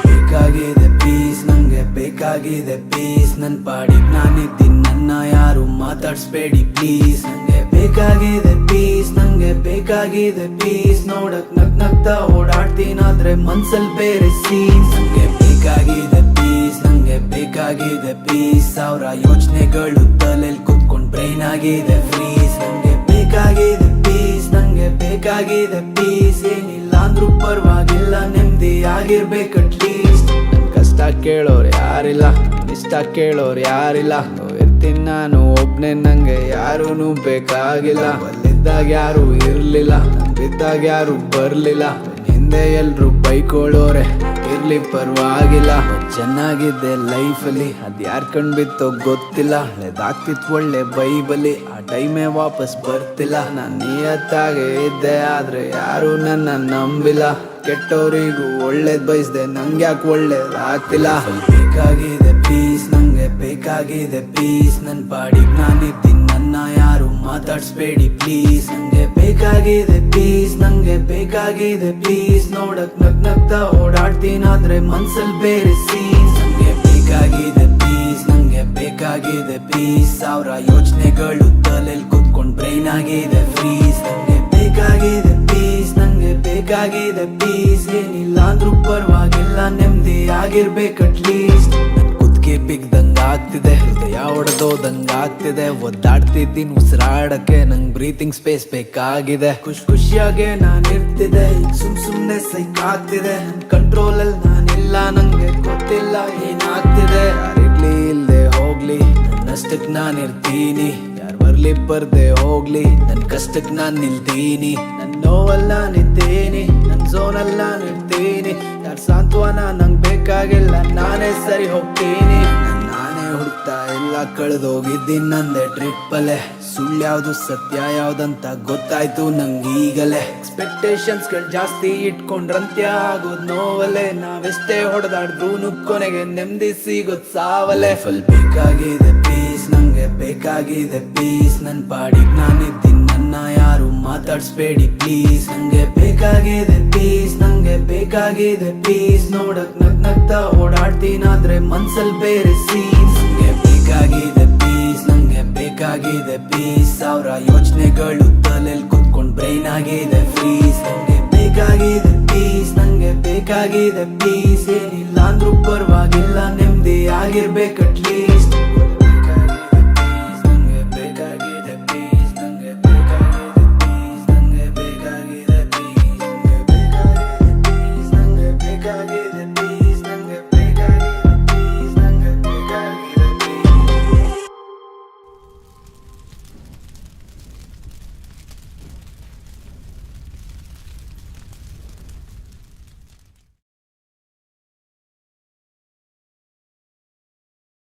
ಬೇಕಾಗಿದೆ ಪೀಸ್, ನಂಗೆ ಬೇಕಾಗಿದೆ ಪೀಸ್. ನನ್ ಪಾಡಿಗ್ ನಾನಿದ್ದೀನಿ, ನನ್ನ ಯಾರು ಮಾತಾಡ್ಸ್ಬೇಡಿ ಪ್ಲೀಸ್. ನಂಗೆ ಬೇಕಾಗಿದೆ ಪೀಸ್, ನಂಗೆ ಬೇಕಾಗಿದೆ ಪೀಸ್. ನೋಡಕ್ ನಗ್ತಾ ಓಡಾಡ್ತೀನಾದ್ರೆ ಮನ್ಸಲ್ ಬೇರೆ ಸೀನ್ಸ್. ನಂಗೆ ಬೇಕಾಗಿದೆ ಪೀಸ್, ನಂಗೆ ಬೇಕಾಗಿದೆ ಪೀಸ್. ಸಾವಿರ ಯೋಚನೆಗಳು ತಲೆಲ್ ಕುತ್ಕೊಂಡ್ ಬ್ರೈನ್ ಆಗಿದೆ ಫ್ರೀಸ್. ನಂಗೆ ಬೇಕಾಗಿದೆ ಪೀಸ್, ನಂಗೆ ಬೇಕಾಗಿದೆ ಪೀಸ್. ಏನಿಲ್ಲ ಅಂದ್ರೂ ಪರವಾಗಿಲ್ಲ, ನೆಮ್ಮದಿ ಆಗಿರ್ಬೇಕು ಅಟ್ಲೀಸ್ಟ್. ನನ್ ಕಷ್ಟ ಕೇಳೋರು ಯಾರಿಲ್ಲ, ಇಷ್ಟ ಕೇಳೋರು ಯಾರಿಲ್ಲ. ಇರ್ತೀನಿ ನಾನು ಒಬ್ನೇ, ನಂಗೆ ಯಾರೂನು ಬೇಕಾಗಿಲ್ಲ. ಅಲ್ಲಿದ್ದಾಗ ಯಾರು ಇರ್ಲಿಲ್ಲ, ಬಿದ್ದಾಗ ಯಾರು ಬರ್ಲಿಲ್ಲ. ಹಿಂದೆ ಎಲ್ರು ಬೈಕೊಳ್ಳೋರೆ, ಇರ್ಲಿ ಪರವಾಗಿಲ್ಲ. ಚೆನ್ನಾಗಿದ್ದೆ ಲೈಫಲ್ಲಿ, ಅದ್ ಯಾರ್ ಕಣ್ ಬಿತ್ತೋ ಗೊತ್ತಿಲ್ಲ. ಹಳೆದಾಗ್ತಿತ್ತು ಒಳ್ಳೆ ಬೈಬಲಿ, ಆ ಟೈಮೇ ವಾಪಸ್ ಬರ್ತಿಲ್ಲ. ನಾನ್ ನಿಯತ್ತಾಗೆ ಇದ್ದೆ, ಆದ್ರೆ ಯಾರು ನನ್ನ ನಂಬಿಲ್ಲ. ಕೆಟ್ಟವರಿಗೂ ಒಳ್ಳೇದ್ ಬಯಸ್ದೆ, ನಂಗೆ ಯಾಕೆ ಒಳ್ಳೇದಾಗ್ತಿಲ್ಲ. ಬೇಕಾಗಿದೆ ಪೀಸ್, ನಂಗೆ ಬೇಕಾಗಿದೆ ಪೀಸ್. ನನ್ ಪಾಡಿಗ್ ನಾನಿದ್ದೀನಿ, ನನ್ನ ಯಾರು ಮಾತಾಡ್ಸ್ಬೇಡಿ ಪ್ಲೀಸ್. ನಂಗೆ ಬೇಕಾಗಿದೆ ಪೀಸ್, ನಂಗೆ ಬೇಕಾಗಿದೆ ಪೀಸ್. ನೋಡಕ್ ನಗ್ತಾ ಓಡಾಡ್ತೀನಾದ್ರೆ ಮನ್ಸಲ್ ಬೇರೆ ಸೀನ್ಸ್. ನಂಗೆ ಬೇಕಾಗಿದೆ ಪೀಸ್, ನಂಗೆ ಬೇಕಾಗಿದೆ ಪೀಸ್. ಸಾವಿರ ಯೋಚನೆಗಳು ತಲೆಲ್ ಕುತ್ಕೊಂಡ್ ಬ್ರೈನ್ ಆಗಿದೆ ಫ್ರೀಸ್. ನಂಗೆ ಬೇಕಾಗಿದೆ ಪೀಸ್, ನಂಗೆ ಬೇಕಾಗಿದೆ ಪೀಸ್. ಏನಿಲ್ಲ ಅಂದ್ರೂ ಪರವಾಗಿಲ್ಲ, ನೆಮ್ಮದಿ ಆಗಿರ್ಬೇಕು ಅಟ್ಲೀಸ್ಟ್. ನನ್ ಕುತ್ಕೆ ಬಿಗ್ದಂಗ ಆಗ್ತಿದೆ, ಹೃದಯ ಹೊಡೆದೋದಂಗ ಆಗ್ತಿದೆ. ಒದ್ದಾಡ್ತಿದ್ದೀನಿ ಉಸಿರಾಡಕ್ಕೆ, ನಂಗ್ ಬ್ರೀತಿಂಗ್ ಸ್ಪೇಸ್ ಬೇಕಾಗಿದೆ. ಖುಷಿಯಾಗೆ ನಾನ್ ಇರ್ತಿದೆ, ಈಗ ಸುಮ್ನೆ ಸೈಕ್ ಆಗ್ತಿದೆ. ನನ್ ಕಂಟ್ರೋಲ್ ಅಲ್ಲಿ ನಾನಿಲ್ಲ, ನಂಗೆ ಗೊತ್ತಿಲ್ಲ ಏನಾಗ್ತಿದೆ. ಯಾರಿರ್ಲಿ ಇಲ್ದೆ ಹೋಗ್ಲಿ, ನನ್ನಷ್ಟಕ್ ನಾನ್ ಇರ್ತೀನಿ. ಯಾರ್ ಬರ್ಲಿ ಬರ್ದೆ ಹೋಗ್ಲಿ, ನನ್ ಕಷ್ಟಕ್ ನಾನ್ ನಿಲ್ತೀನಿ. ನನ್ ನೋವಲ್ಲ ನಿಂತೀನಿ, ನನ್ ಝೋನಲ್ಲ ನಿಲ್ತೀನಿ. ಯಾರ್ ಸಾಂತ್ವನ ನಂಗ್ ಬೇಕಾಗಿಲ್ಲ, ನಾನೇ ಸರಿ ಹೋಗ್ತೀನಿ. ನಾನೇ ಹುಡುಕ್ತಾ ಎಲ್ಲ ಕಳೆದೋಗಿದ್ದೀನಿ ನಂದೇ ಟ್ರಿಪ್ಪಲ್ಲೇ. ಸುಳ್ಳು ಯಾವ್ದು ಸತ್ಯ ಯಾವ್ದಂತ ಗೊತ್ತಾಯ್ತು ನಂಗೀಗಲೇ. ಎಕ್ಸ್ಪೆಕ್ಟೇಷನ್ಸ್ ಗಳು ಜಾಸ್ತಿ ಇಟ್ಕೊಂಡ್ರಂತ್ಯ ಆಗೋದ್ ನೋವಲೆ. ನಾವೆಷ್ಟೇ ಹೊಡೆದಾಡ್ದ್ರು ಕೊನೆಗೆ ನೆಮ್ಮದಿ ಸಿಗೋದ್ ಸಾವಲೆ. ಫುಲ್ ಬೇಕಾಗಿದೆ ಪೀಸ್, ನಂಗೆ ಬೇಕಾಗಿದೆ ಪೀಸ್. ನನ್ ಪಾಡಿಗ್ ನಾನಿದ್ದೀನಿ, ನನ್ನ ಯಾರು ಮಾತಾಡ್ಸ್ಬೇಡಿ ಪ್ಲೀಸ್. ನಂಗೆ ಬೇಕಾಗಿದೆ ಪೀಸ್, ನಂಗೆ ಬೇಕಾಗಿದೆ ಪೀಸ್. ನೋಡಕ್ ನಗ್ತಾ ಓಡಾಡ್ತೀನಾದ್ರೆ ಮನ್ಸಲ್ ಬೇರೆ ಸೀನ್ಸ್. ನಂಗೆ ಬೇಕಾಗಿದೆ ಪೀಸ್, ನಂಗೆ ಬೇಕಾಗಿದೆ ಪೀಸ್. ಸಾವಿರ ಯೋಚನೆಗಳು ತಲೆಲ್ ಕುತ್ಕೊಂಡ್ ಬ್ರೈನ್ ಆಗಿದೆ ಫ್ರೀಸ್. ನಂಗೆ ಬೇಕಾಗಿದೆ ಪೀಸ್, ನಂಗೆ ಬೇಕಾಗಿದೆ ಪೀಸ್. ಏನಿಲ್ಲ ಅಂದ್ರೂ ಪರವಾಗಿಲ್ಲ, ನೆಮ್ಮದಿ ಆಗಿರ್ಬೇಕು ಅಟ್ಲೀಸ್ಟ್.